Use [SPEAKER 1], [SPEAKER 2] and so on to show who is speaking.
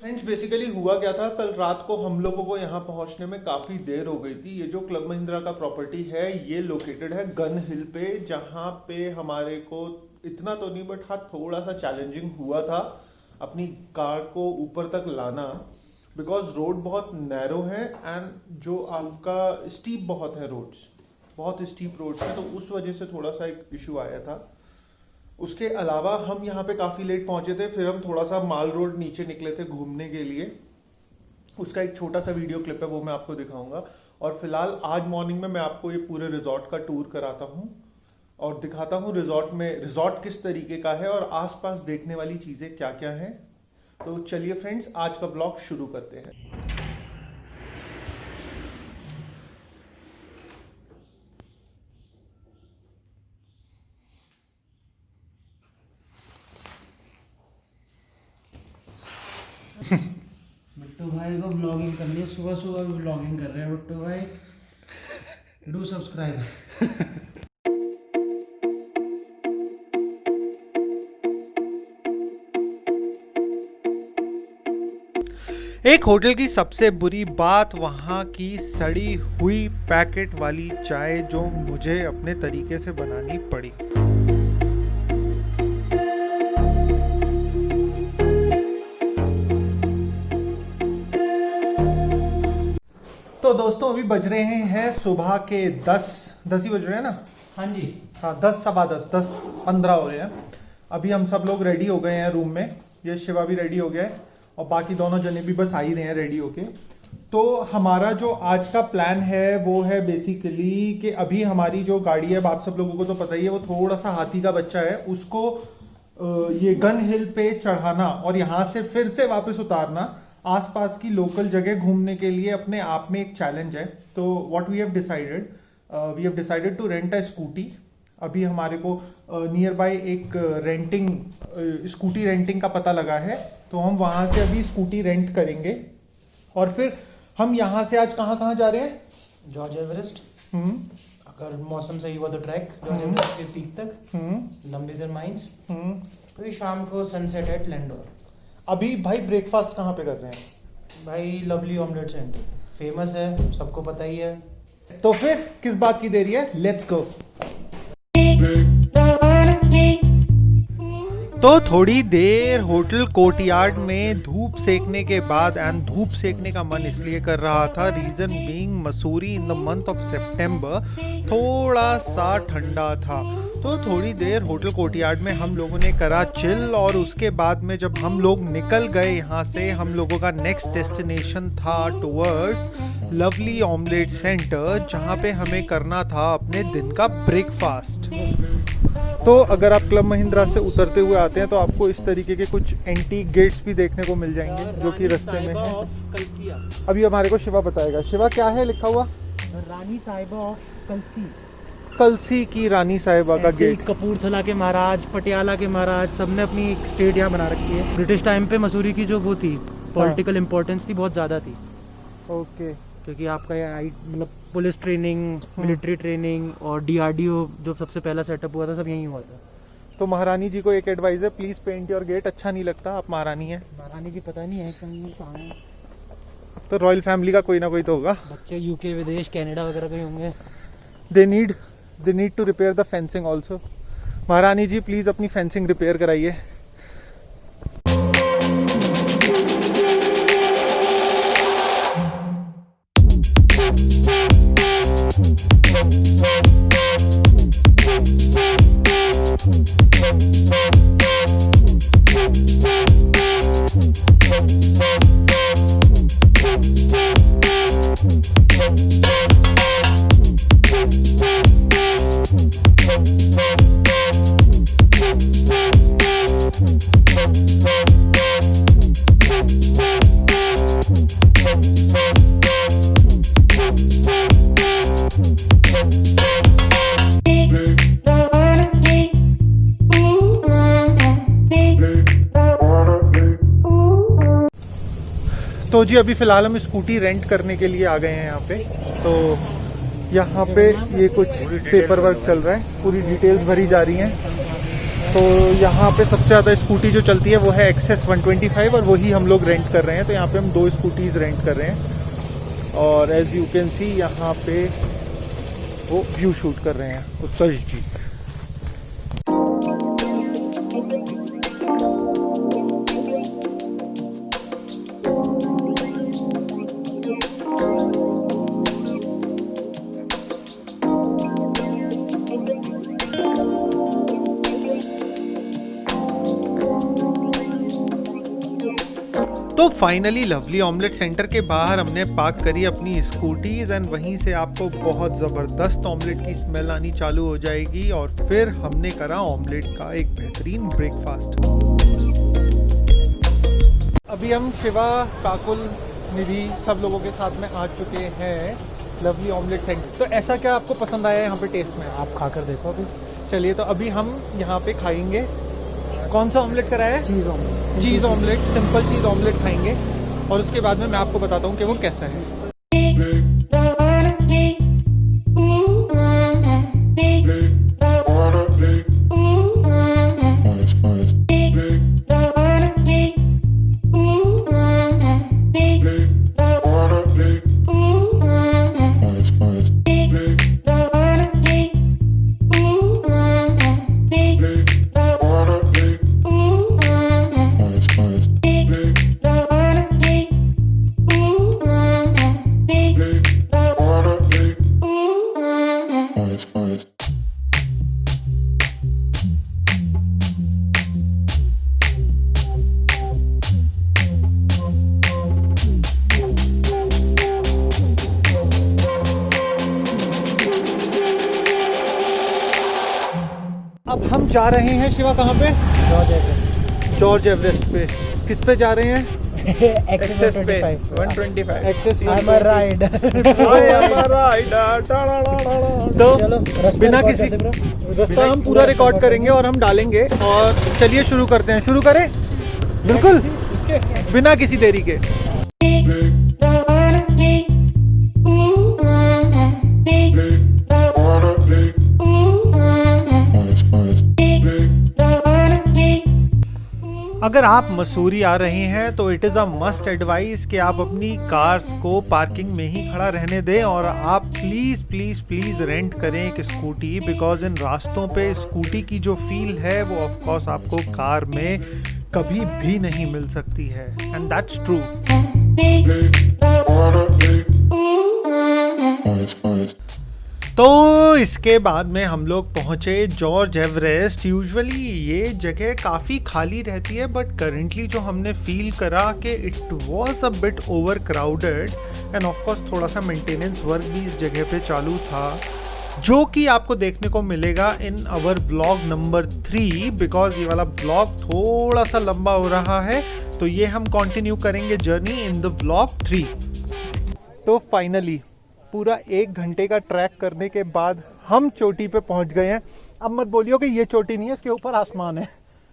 [SPEAKER 1] Friends basically हुआ क्या था, कल रात को हम लोगों को यहाँ पहुँचने में काफ़ी देर हो गई थी। ये जो क्लब महिंद्रा का प्रॉपर्टी है ये लोकेटेड है गन हिल पे, जहाँ पे हमारे को इतना तो नहीं बट हाँ थोड़ा सा चैलेंजिंग हुआ था अपनी कार को ऊपर तक लाना, बिकॉज रोड बहुत नैरो है एंड जो आपका स्टीप बहुत है, रोड्स बहुत स्टीप रोड्स है, तो उस वजह से थोड़ा सा एक इशू आया था। उसके अलावा हम यहाँ पे काफ़ी लेट पहुँचे थे, फिर हम थोड़ा सा माल रोड नीचे निकले थे घूमने के लिए। उसका एक छोटा सा वीडियो क्लिप है, वो मैं आपको दिखाऊंगा। और फिलहाल आज मॉर्निंग में मैं आपको ये पूरे रिजॉर्ट का टूर कराता हूँ और दिखाता हूँ रिजॉर्ट किस तरीके का है और आसपास देखने वाली चीज़ें क्या क्या हैं। तो चलिए फ्रेंड्स, आज का ब्लॉग शुरू करते हैं।
[SPEAKER 2] बिट्टू भाई को ब्लॉगिंग करनी है, सुबह सुबह भी ब्लॉगिंग कर रहे हैं बिट्टू भाई। Do subscribe.
[SPEAKER 1] एक होटल की सबसे बुरी बात वहाँ की सड़ी हुई पैकेट वाली चाय, जो मुझे अपने तरीके से बनानी पड़ी। तो दोस्तों अभी बज रहे हैं सुबह के 10 ही बज रहे हैं ना।
[SPEAKER 2] हाँ जी,
[SPEAKER 1] हाँ 10 सवा 10 हो रहे हैं। अभी हम सब लोग रेडी हो गए हैं रूम में, ये शिवा भी रेडी हो गया है और बाकी दोनों जने भी बस आ ही रहे हैं रेडी होके। तो हमारा जो आज का प्लान है वो है बेसिकली कि अभी हमारी जो गाड़ी है, आप सब लोगों को तो पता ही है, वो थोड़ा सा हाथी का बच्चा है, उसको ये गन हिल पे चढ़ाना और यहाँ से फिर से वापस उतारना आसपास की लोकल जगह घूमने के लिए अपने आप में एक चैलेंज है। तो what we have decided to rent a scooty. अभी हमारे को नियर बाय एक स्कूटी रेंटिंग का पता लगा है, तो हम वहां से अभी स्कूटी रेंट करेंगे और फिर हम यहाँ से आज कहाँ कहाँ जा रहे हैं?
[SPEAKER 2] George Everest. अगर मौसम सही हुआ तो ट्रैक जॉर्ज एवरेस्ट के पीक तक, नंबीदर माइंस, फिर शाम को सनसेट एट लैंडोर।
[SPEAKER 1] अभी भाई ब्रेकफास्ट कहाँ पे कर रहे हैं?
[SPEAKER 2] भाई लवली ऑमलेट सेंटर फेमस है, सबको पता ही है।
[SPEAKER 1] तो फिर किस बात की देरी है, लेट्स गो। तो थोड़ी देर होटल कोर्टयार्ड में धूप सेकने के बाद, एंड धूप सेकने का मन इसलिए कर रहा था, reason being Mussoorie in the month of September थोड़ा सा ठंडा था। तो थोड़ी देर होटल कोर्टयार्ड में हम लोगों ने करा चिल और उसके बाद में जब हम लोग निकल गए यहाँ से, हम लोगों का नेक्स्ट डेस्टिनेशन था टुवर्ड्स लवली ऑमलेट सेंटर, जहाँ पे हमें करना था अपने दिन का ब्रेकफास्ट। तो अगर आप क्लब महिंद्रा से उतरते हुए आते हैं तो आपको इस तरीके के कुछ एंटीक गेट्स भी देखने को मिल जाएंगे जो कि रास्ते में है। अभी हमारे को शिवा बताएगा। शिवा, क्या है लिखा हुआ?
[SPEAKER 2] रानी साहिबा ऑफ कलसी।
[SPEAKER 1] कलसी की रानी साहिबा का गेट।
[SPEAKER 2] कपूरथला के महाराज, पटियाला के महाराज, सबने अपनी एक स्टेट यहाँ बना रखी है। ब्रिटिश टाइम पे मसूरी की जो वो थी पॉलिटिकल इम्पोर्टेंस थी, बहुत ज़्यादा थी।
[SPEAKER 1] ओके।
[SPEAKER 2] क्योंकि आपका मतलब पुलिस ट्रेनिंग, मिलिट्री ट्रेनिंग और DRDO जो सबसे पहला सेटअप हुआ था, सब यहीं हुआ था।
[SPEAKER 1] तो महारानी जी को एक एडवाइस है, प्लीज पेंट योर गेट। अच्छा नहीं लगता, आप महारानी हैं।
[SPEAKER 2] महारानी जी पता नहीं है कहाँ है।
[SPEAKER 1] तो रॉयल फैमिली का कोई ना कोई तो होगा।
[SPEAKER 2] बच्चे UK, विदेश, कनाडा वगैरह कहीं होंगे।
[SPEAKER 1] They need to repair the fencing also. महारानी जी प्लीज अपनी फेंसिंग रिपेयर कराइए। तो जी अभी फ़िलहाल हम स्कूटी रेंट करने के लिए आ गए हैं यहाँ पे। तो यहाँ पे ये कुछ पेपर वर्क चल रहा है, पूरी डिटेल्स भरी जा रही हैं। तो यहाँ पे सबसे ज़्यादा स्कूटी जो चलती है वो है एक्सेस 125 और वही हम लोग रेंट कर रहे हैं। तो यहाँ पे हम 2 स्कूटीज़ रेंट कर रहे हैं और एज यू कैन सी यहाँ पे वो व्यू शूट कर रहे हैं उत्कर्ष जी। तो फाइनली लवली ऑमलेट सेंटर के बाहर हमने पार्क करी अपनी स्कूटीज एंड वहीं से आपको बहुत ज़बरदस्त ऑमलेट की स्मेल आनी चालू हो जाएगी और फिर हमने करा ऑमलेट का एक बेहतरीन ब्रेकफास्ट। अभी हम शिवा, काकुल, निधि सब लोगों के साथ में आ चुके हैं लवली ऑमलेट सेंटर। तो ऐसा क्या आपको पसंद आया यहाँ पे टेस्ट में?
[SPEAKER 2] आप खाकर देखो अभी।
[SPEAKER 1] चलिए तो अभी हम यहाँ पे खाएंगे। कौन सा ऑमलेट कराया है?
[SPEAKER 2] चीज़ ऑमलेट।
[SPEAKER 1] चीज़ ऑमलेट, सिंपल चीज़ ऑमलेट खाएंगे और उसके बाद में मैं आपको बताता हूँ कि वो कैसा है। अब हम जा रहे हैं शिवा कहाँ पे? जॉर्ज एवरेस्ट पे। किस पे जा रहे हैं?
[SPEAKER 2] एक्सेस पे 125।
[SPEAKER 1] एक्सेस तो बिना किसी रास्ता हम पूरा रिकॉर्ड करेंगे और हम डालेंगे। और चलिए शुरू करते हैं। शुरू करें? बिल्कुल, बिना किसी देरी के। अगर आप मसूरी आ रहे हैं तो it is a must advice कि आप अपनी कार्स को पार्किंग में ही खड़ा रहने दें और आप प्लीज़ प्लीज़ प्लीज़ रेंट करें एक स्कूटी, बिकॉज इन रास्तों पे स्कूटी की जो फील है वो ऑफ कोर्स आपको कार में कभी भी नहीं मिल सकती है एंड दैट्स ट्रू। तो इसके बाद में हम लोग पहुंचे जॉर्ज एवरेस्ट। यूजुअली ये जगह काफ़ी खाली रहती है बट करेंटली जो हमने फील करा कि it was a bit over crowded end of course थोड़ा सा मेंटेनेंस वर्क भी इस जगह पे चालू था, जो कि आपको देखने को मिलेगा in our blog number 3, because ये वाला ब्लॉग थोड़ा सा लंबा हो रहा है तो ये हम कंटिन्यू करेंगे जर्नी इन द ब्लॉग 3। तो फाइनली पूरा 1 घंटे का ट्रैक करने के बाद हम चोटी पे पहुंच गए हैं। अब मत बोलियो कि ये चोटी नहीं है, इसके ऊपर आसमान है।